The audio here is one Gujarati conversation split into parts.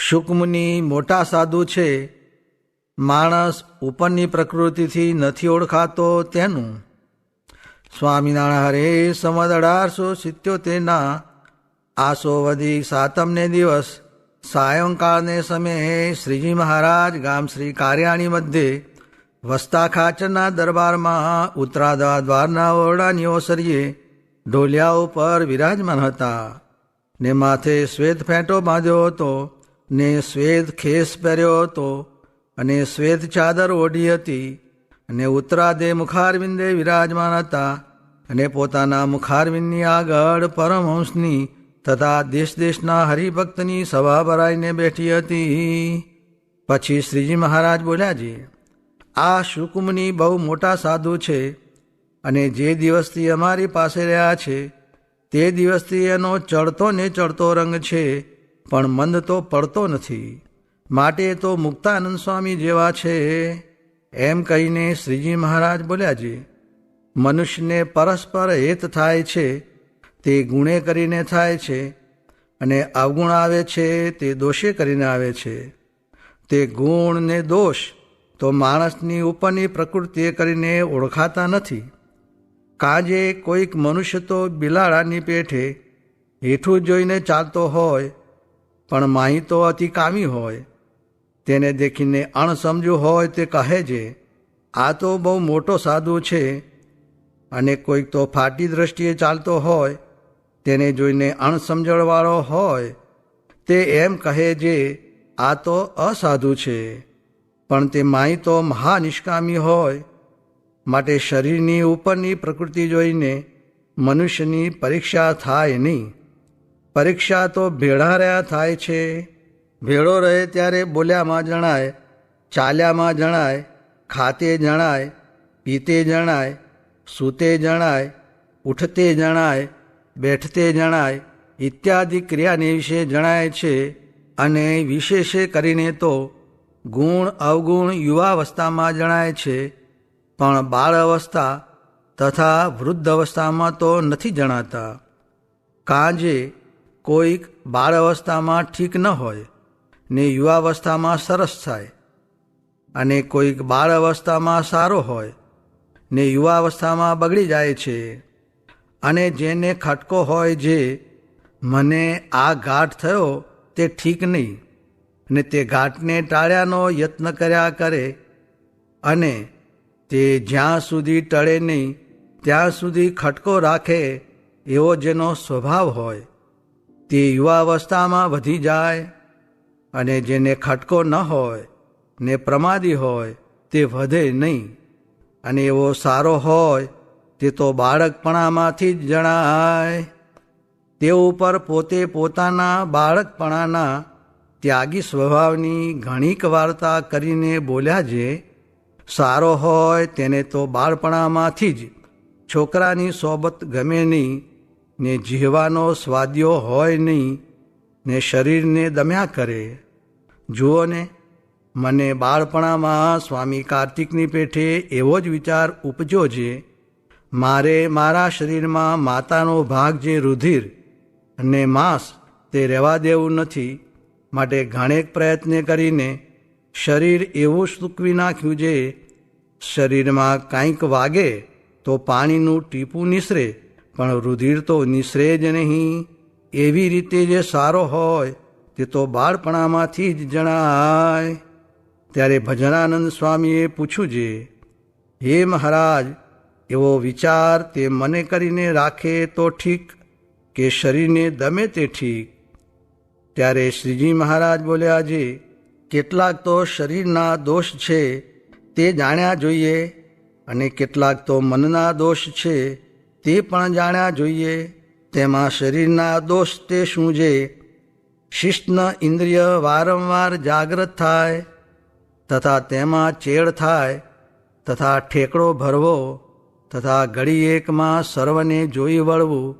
શુકમુનિ મોટા સાધુ છે. માણસ ઉપરની પ્રકૃતિથી નથી ઓળખાતો તેનું. સ્વામિનારાયણ હરે સંવત 1877 આસો વધી સાતમને દિવસ સાયંકાળને સમયે શ્રીજી મહારાજ ગામ શ્રી કારિયાણી મધ્યે વસ્તા ખાચરના દરબારમાં ઉત્તરાદા દ્વારના ઓરડાની ઓસરીએ ઢોલિયા ઉપર વિરાજમાન હતા ને માથે શ્વેત ફેંટો બાંધ્યો હતો ને શ્વેત ખેસ પહેર્યો હતો અને શ્વેત ચાદર ઓઢી હતી અને ઉત્તરાદે મુખારવિંદે વિરાજમાન હતા અને પોતાના મુખારવિંદની આગળ પરમહંસની તથા દેશ દેશના હરિભક્તની સભા ભરાઈને બેઠી હતી. પછી શ્રીજી મહારાજ બોલ્યા છે, આ શુકમુનિ બહુ મોટા સાધુ છે અને જે દિવસથી અમારી પાસે રહ્યા છે તે દિવસથી એનો ચડતો ને ચડતો રંગ છે, પણ મંદ તો પડતો નથી, માટે તો મુક્તાનંદ સ્વામી જેવા છે. એમ કહીને શ્રીજી મહારાજ બોલ્યા છે, મનુષ્યને પરસ્પર હેત થાય છે તે ગુણે કરીને થાય છે, અને અવગુણ આવે છે તે દોષે કરીને આવે છે. તે ગુણ ને દોષ તો માણસની ઉપરની પ્રકૃતિએ કરીને ઓળખાતા નથી. કાજે કોઈક મનુષ્ય તો બિલાડાની પેઠે હેઠું જોઈને ચાલતો હોય, પણ માહી તો અતિ કામી હોય. તેને દેખીને અણસમજુ હોય તે કહે છે, આ તો બહુ મોટો સાધુ છે. અને કોઈક તો ફાટી દ્રષ્ટિએ ચાલતો હોય, તેને જોઈને અણસમજણવાળો હોય તે એમ કહે છે, આ તો અસાધુ છે. પણ તે માઈ તો મહાનિષ્કામી હોય. માટે શરીરની ઉપરની પ્રકૃતિ જોઈને મનુષ્યની પરીક્ષા થાય નહીં. પરીક્ષા તો ભેળા રહ્યા થાય છે. ભેળો રહે ત્યારે બોલ્યામાં જણાય, ચાલ્યામાં જણાય, ખાતે જણાય, પીતે જણાય, સૂતે જણાય, ઉઠતે જણાય, બેઠતે જણાય ઇત્યાદિ ક્રિયાને વિશે જણાય છે. અને વિશેષે કરીને તો ગુણ અવગુણ યુવાવસ્થામાં જણાય છે, પણ બાળ અવસ્થા તથા વૃદ્ધ અવસ્થામાં તો નથી જણાતા. કાંજે કોઈક બાળ અવસ્થામાં ઠીક ન હોય ને યુવાવસ્થામાં સરસ થાય, અને કોઈક બાળ અવસ્થામાં સારો હોય ને યુવાવસ્થામાં બગડી જાય છે. અને જેને ખટકો હોય જે મને આ ઘાટ થયો તે ઠીક નહીં, ને તે ઘાટને ટાળ્યાનો યત્ન કર્યા કરે, અને તે જ્યાં સુધી ટળે નહીં ત્યાં સુધી ખટકો રાખે એવો જેનો સ્વભાવ હોય તે યુવાવસ્થામાં વધી જાય. અને જેને ખટકો ન હોય ને પ્રમાદી હોય તે વધે નહીં. અને એવો સારો હોય તે તો બાળકપણામાંથી જ જણાય. તે ઉપર પોતે પોતાના બાળકપણાના ત્યાગી સ્વભાવની ઘણીક વાર્તા કરીને બોલ્યા છે, સારો હોય તેને તો બાળપણામાંથી જ છોકરાની સોબત ગમે નહીં, ને જીહવાનો સ્વાદ્યો હોય નહીં, ને શરીરને દમ્યા કરે. જુઓ ને, મને બાળપણામાં સ્વામી કાર્તિકની પેઠે એવો જ વિચાર ઉપજ્યો છે, મારે મારા શરીરમાં માતાનો ભાગ જે રુધિર અને માંસ તે રહેવા દેવું નથી. માટે ઘણેક પ્રયત્ન કરીને શરીર એવું સૂકવી નાખ્યું છે, શરીરમાં કંઈક વાગે તો પાણીનું ટીપું નિસરે, પણ રુધિર તો નિસરે જ નહીં. એવી રીતે જે સારો હોય તે તો બાળપણામાંથી જ જણાય. ત્યારે ભજનાનંદ સ્વામીએ પૂછ્યું છે, હે મહારાજ, એવો વિચાર તે મને કરીને રાખે તો ઠીક, કે શરીરને દમે તે ઠીક? ત્યારે શ્રીજી મહારાજ બોલ્યા છે, કેટલાક તો શરીરના દોષ છે તે જાણ્યા જોઈએ, અને કેટલાક તો મનના દોષ છે તે પણ જાણ્યા જોઈએ. તેમાં શરીરના દોષ તે શું છે? શિષ્ણ ઇન્દ્રિય વારંવાર જાગ્રત થાય, તથા તેમાં ચેડ થાય, તથા ઠેકડો ભરવો, તથા ઘડી એકમાં સર્વને જોઈ વળવું,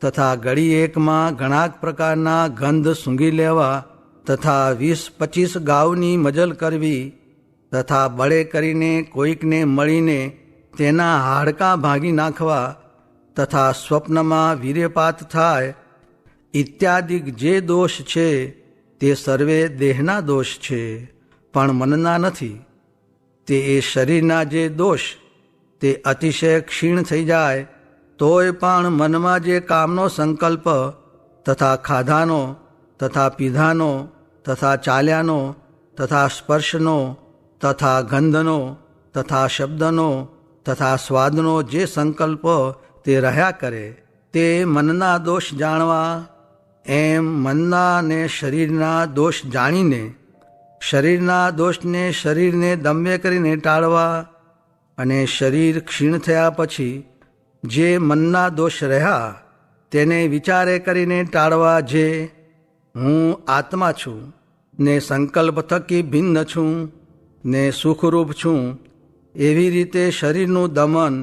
તથા ઘડી એકમાં ઘણા પ્રકારના ગંધ સૂંઘી લેવા, તથા 20-25 ગાઉની મજલ કરવી, તથા બળે કરીને કોઈકને મળીને તેના હાડકાં ભાંગી નાખવા, તથા સ્વપ્નમાં વીર્યપાત થાય ઇત્યાદિ જે દોષ છે તે સર્વે દેહના દોષ છે, પણ મનના નથી. તે એ શરીરના જે દોષ તે અતિશય ક્ષીણ થઈ જાય તોય પણ મનમાં જે કામનો સંકલ્પ તથા ખાધાનો તથા પીધાનો તથા ચાલ્યાનો તથા સ્પર્શનો તથા ગંધનો તથા શબ્દનો તથા સ્વાદનો જે સંકલ્પ તે રહ્યા કરે તે મનના દોષ જાણવા. એમ મનના ને શરીરના દોષ જાણીને શરીરના દોષને શરીરને દમ્ય કરીને ટાળવા, અને શરીર ક્ષીણ થયા પછી જે મનના દોષ રહ્યા તેને વિચારે કરીને ટાળવા. જે હું આત્મા છું ને સંકલ્પ થકી ભિન્ન છું ને સુખરૂપ છું, એવી રીતે શરીરનું દમન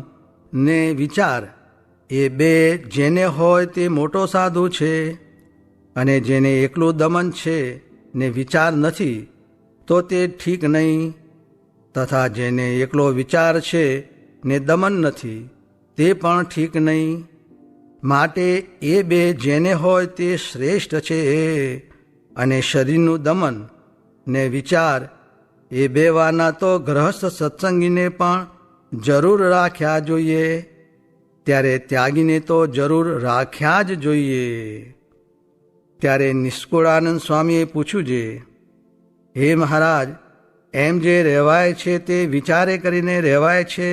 ને વિચાર એ બે જેને હોય તે મોટો સાધુ છે. અને જેને એકલું દમન છે ને વિચાર નથી તો તે ઠીક નહીં, તથા જેને એકલો વિચાર છે ને દમન નથી તે પણ ઠીક નહીં. માટે એ બે જેને હોય તે શ્રેષ્ઠ છે. અને શરીરનું દમન ને વિચાર એ બેવાના તો ગ્રહસ્થ સત્સંગીને પણ જરૂર રાખ્યા જોઈએ, ત્યારે ત્યાગીને તો જરૂર રાખ્યા જ જોઈએ. ત્યારે નિષ્કુળાનંદ સ્વામીએ પૂછ્યું છે, હે મહારાજ, એમ જે રહેવાય છે તે વિચારે કરીને રહેવાય છે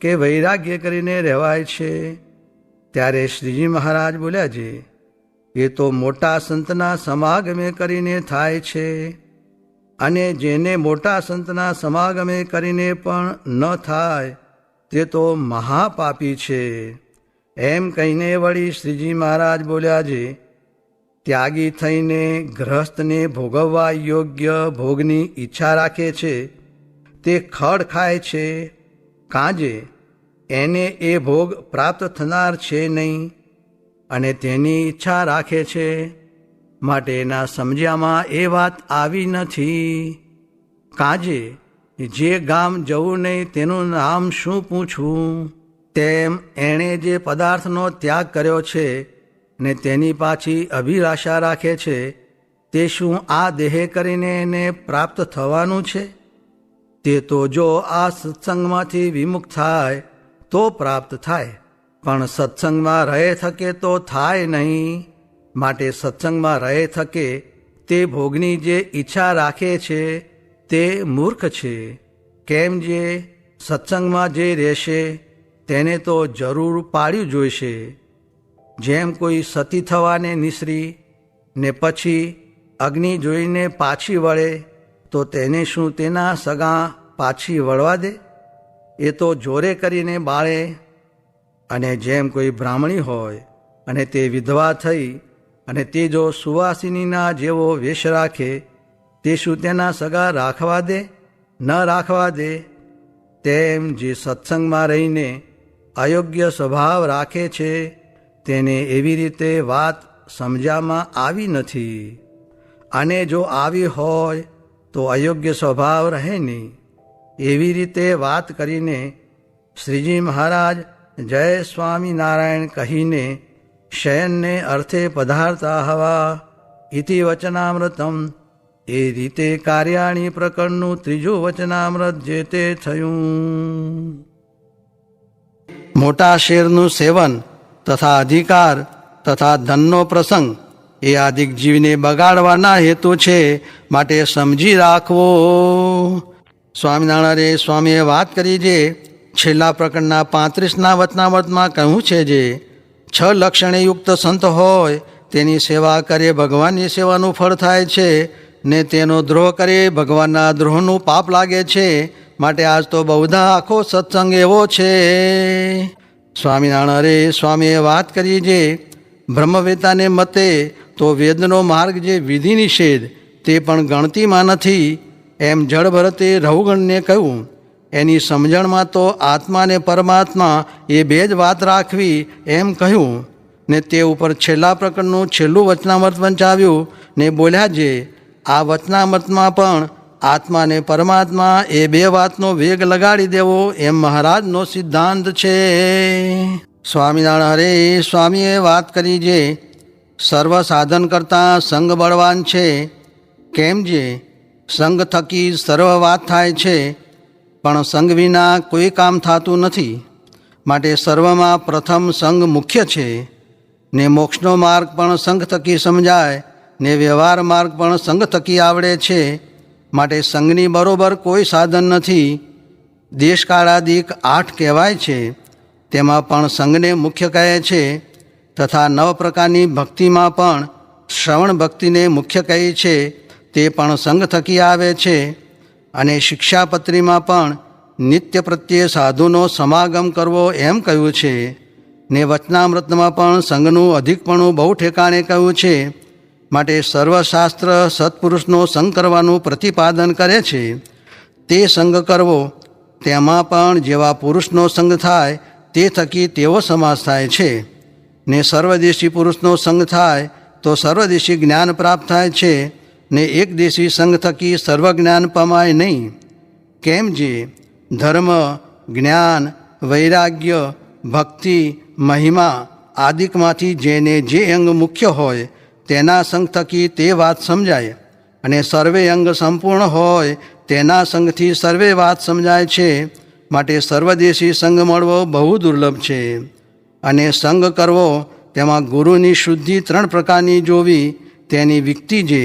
કે વૈરાગ્ય કરીને રહેવાય છે? ત્યારે શ્રીજી મહારાજ બોલ્યા છે, એ તો મોટા સંતના સમાગમે કરીને થાય છે, અને જેને મોટા સંતના સમાગમે કરીને પણ ન થાય તે તો મહાપાપી છે. એમ કહીને વળી શ્રીજી મહારાજ બોલ્યા છે, ત્યાગી થઈને ગ્રહસ્થને ભોગવવા યોગ્ય ભોગની ઈચ્છા રાખે છે તે ખડ ખાય છે, કાંજે એને એ ભોગ પ્રાપ્ત થનાર છે નહીં, અને તેની ઈચ્છા રાખે છે. માટે એના સમજ્યામાં એ વાત આવી નથી. કાંજે જે ગામ જવું નહીં તેનું નામ શું પૂછવું? તેમ એણે જે પદાર્થનો ત્યાગ કર્યો છે ને તેની પાછી અભિલાષા રાખે છે તે શું આ દેહ કરીને એને પ્રાપ્ત થવાનું છે? તે તો જો આ સત્સંગમાંથી વિમુખ થાય તો પ્રાપ્ત થાય, પણ સત્સંગમાં રહે થકે તો થાય નહીં. માટે સત્સંગમાં રહે થકે તે ભોગની જે ઈચ્છા રાખે છે તે મૂર્ખ છે. કેમ જે સત્સંગમાં જે રહેશે તેને તો જરૂર પાડ્યું જોઈશે. જેમ કોઈ સતી થવાને નિસરી ને પછી અગ્નિ જોઈને પાછી વળે તો તેને શું તેના સગા પાછી વળવા દે? એ તો જોરે કરીને બાળે. અને જેમ કોઈ બ્રાહ્મણી હોય અને તે વિધવા થઈ અને તે જો સુવાસિનીના જેવો વેશ રાખે તે શું તેના સગા રાખવા દે? ન રાખવા દે. તેમ જે સત્સંગમાં રહીને અયોગ્ય સ્વભાવ રાખે છે તેને એવી રીતે વાત સમજવામાં આવી નથી. અને જો આવી હોય તો અયોગ્ય સ્વભાવ રહે નહીં. એવી રીતે વાત કરીને શ્રીજી મહારાજ જય સ્વામિનારાયણ કહીને શયનને અર્થે પધારતા હવા ઇતિ વચનામૃતમ. એ રીતે કાર્યાણી પ્રકરણનું ત્રીજું વચનામૃત જે તે થયું. મોટા શેરનું સેવન તથા અધિકાર તથા ધનનો પ્રસંગ એ આદિક જીવને બગાડવાના હેતુ છે, માટે સમજી રાખવો. સ્વામિનારાયણ સ્વામીએ વાત કરી છે, છેલ્લા પ્રકરણના 35ના વચનામૃતમાં કહ્યું છે જે 6 લક્ષણે યુક્ત સંત હોય તેની સેવા કરે ભગવાનની સેવાનું ફળ થાય છે, ને તેનો દ્રોહ કરે ભગવાનના દ્રોહનું પાપ લાગે છે. માટે આજ તો બહુધા આખો સત્સંગ એવો છે. સ્વામિનારાયણ સ્વામીએ વાત કરી છે, બ્રહ્મવેતાને મતે તો વેદનો માર્ગ જે વિધિ નિષેધ તે પણ ગણતીમાં નથી. એમ જળભરતે રહુગણને કહ્યું, એની સમજણમાં તો આત્મા ને પરમાત્મા એ બે જ વાત રાખવી એમ કહ્યું. ને તે ઉપર છેલ્લા પ્રકરણનું છેલ્લું વચનામૃત વંચાવ્યું ને બોલ્યા જે આ વચનામૃતમાં પણ આત્મા ને પરમાત્મા એ બે વાતનો વેગ લગાડી દેવો એમ મહારાજનો સિદ્ધાંત છે. સ્વામિનારાયણ સ્વામીએ વાત કરી જે સર્વ સાધન કરતાં સંગ બળવાન છે, કેમ જે સંગ થકી સર્વ વાત થાય છે, પણ સંગ વિના કોઈ કામ થતું નથી. માટે સર્વમાં પ્રથમ સંગ મુખ્ય છે. ને મોક્ષનો માર્ગ પણ સંગ થકી સમજાય, ને વ્યવહાર માર્ગ પણ સંગ થકી આવડે છે. માટે સંગની બરોબર કોઈ સાધન નથી. દેશકાળાદિક 8 કહેવાય છે, તેમાં પણ સંગને મુખ્ય કહે છે. તથા 9 પ્રકારની ભક્તિમાં પણ શ્રવણ ભક્તિને મુખ્ય કહી છે, તે પણ સંગ થકી આવે છે. અને શિક્ષાપત્રીમાં પણ નિત્ય પ્રત્યે સાધુનો સમાગમ કરવો એમ કહ્યું છે. ને વચનામૃતમાં પણ સંગનું અધિકપણું બહુ ઠેકાણે કહ્યું છે. માટે સર્વશાસ્ત્ર સત્પુરુષનો સંગ કરવાનું પ્રતિપાદન કરે છે. તે સંગ કરવો, તેમાં પણ જેવા પુરુષનો સંગ થાય તે થકી તેવો સમાસ થાય છે. ને સર્વદેશી પુરુષનો સંગ થાય તો સર્વદેશી જ્ઞાન પ્રાપ્ત થાય છે. ને એકદેશી સંગ થકી સર્વજ્ઞાન પમાય નહીં. કેમ જે ધર્મ, જ્ઞાન, વૈરાગ્ય, ભક્તિ, મહિમા આદિકમાંથી જેને જે અંગ મુખ્ય હોય તેના સંગ થકી તે વાત સમજાય. અને સર્વે અંગ સંપૂર્ણ હોય તેના સંગથી સર્વે વાત સમજાય છે. માટે સર્વદેશી સંગ મળવો બહુ દુર્લભ છે. અને સંગ કરવો, તેમાં ગુરુની શુદ્ધિ 3 પ્રકારની જોવી. તેની વિકતિ જે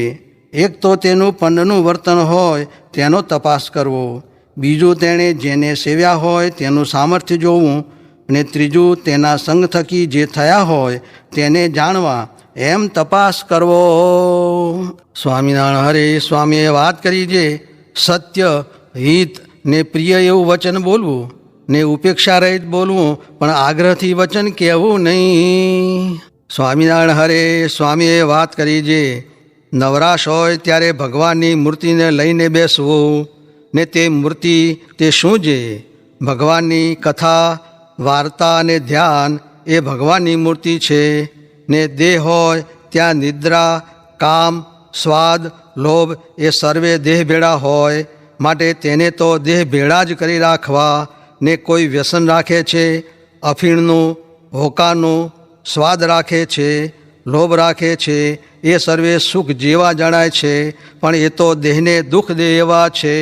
એક તો તેનું પંડનું વર્તન હોય તેનો તપાસ કરવો, બીજું તેણે જેને સેવ્યા હોય તેનું સામર્થ્ય જોવું, અને ત્રીજું તેના સંગ થકી જે થયા હોય તેને જાણવા એમ તપાસ કરવો. સ્વામિનારાયણ હરે સ્વામીએ વાત કરી છે, સત્ય, હિત ને પ્રિય એવું વચન બોલવું, ને ઉપેક્ષા રહિત બોલવું, પણ આગ્રહથી વચન કહેવું નહીં. સ્વામિનારાયણ હરે સ્વામીએ વાત કરી છે, નવરાશ હોય ત્યારે ભગવાનની મૂર્તિને લઈને બેસવું. ને તે મૂર્તિ તે શું છે? ભગવાનની કથા, વાર્તા અને ધ્યાન એ ભગવાનની મૂર્તિ છે. ને દેહ હોય ત્યાં નિદ્રા, કામ, સ્વાદ, લોભ એ સર્વે દેહ ભેળા હોય. માટે તેને તો દેહ ભેળા જ કરી રાખવા. ને કોઈ વ્યસન રાખે છે, અફીણનું, હોકાનું, સ્વાદ રાખે છે, લોભ રાખે છે, એ સર્વે સુખ જેવા જણાય છે, પણ એ તો દેહને દુઃખ દે એવા છે.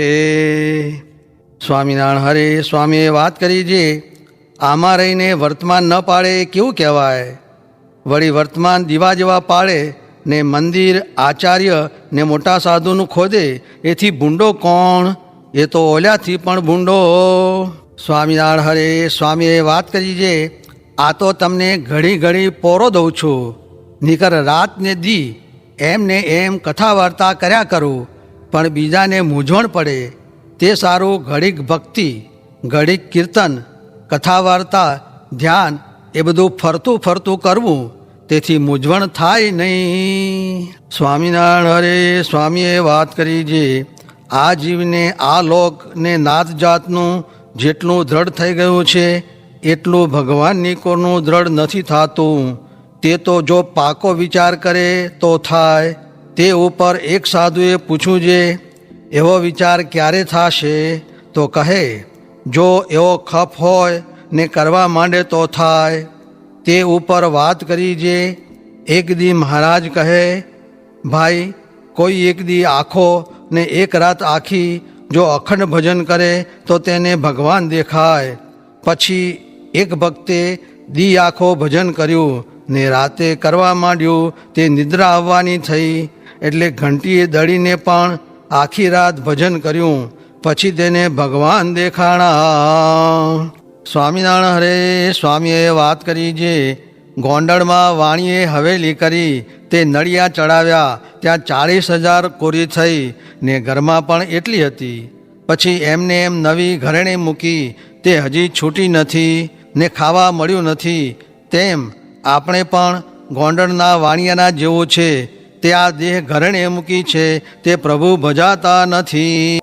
સ્વામિનારાયણ હરે સ્વામીએ વાત કરી છે, આમાં રહીને વર્તમાન ન પાડે એ કેવું કહેવાય? વળી વર્તમાન દીવા જેવા પાડે, ને મંદિર, આચાર્ય ને મોટા સાધુનું ખોદે, એથી ભૂંડો કોણ? એ તો ઓલ્યાથી પણ ભૂંડો. સ્વામિનારાયણ હરે સ્વામીએ વાત કરી છે, આ તો તમને ઘડી ઘડી પોરો દઉં છું. નીકર રાત ને દી એમને એમ કથા વાર્તા કર્યા કરું, પણ બીજાને મૂંઝવણ પડે તે સારું ઘડીક ભક્તિ, ઘડીક કીર્તન, કથા વાર્તા, ધ્યાન એ બધું ફરતું ફરતું કરવું, તેથી મૂંઝવણ થાય નહીં. સ્વામિનારાયણ હરે સ્વામીએ વાત કરી છે, આ જીવને આ લોક ને નાત જાતનું જેટલું દ્રઢ થઈ ગયું છે એટલું ભગવાનની કોનું દ્રઢ નથી થતું. તે તો જો પાકો વિચાર કરે તો થાય. તે ઉપર એક સાધુએ પૂછ્યું છે, એવો વિચાર ક્યારે થશે? તો કહે, જો એવો ખપ હોય ને કરવા માંડે તો થાય. તે ઉપર વાત કરી છે. એક દી મહારાજ કહે, ભાઈ કોઈ એક દી આખો ને એક રાત આખી જો અખંડ ભજન કરે તો તેને ભગવાન દેખાય. પછી એક ભક્તે દી આખો ભજન કર્યું ને રાતે કરવા માંડ્યું, તે નિદ્રા આવવાની થઈ. એટલે ઘંટીએ દળીને પણ આખી રાત ભજન કર્યું, પછી તેને ભગવાન દેખાણા. સ્વામિનારાયણ હરે સ્વામીએ વાત કરી છે, ગોંડલમાં વાણીએ હવેલી કરી, તે નળિયા ચડાવ્યા, ત્યાં 40,000 કોરી થઈ, ને ઘરમાં પણ એટલી હતી. પછી એમને એમ નવી ઘરેણી મૂકી, તે હજી છૂટી નથી ને ખાવા મળ્યું નથી. તેમ આપણે પણ ગોંડલના વાણિયાના જેવું છે. તે આ દેહ ઘરેણે મૂકી છે, તે પ્રભુ ભજાતા નથી.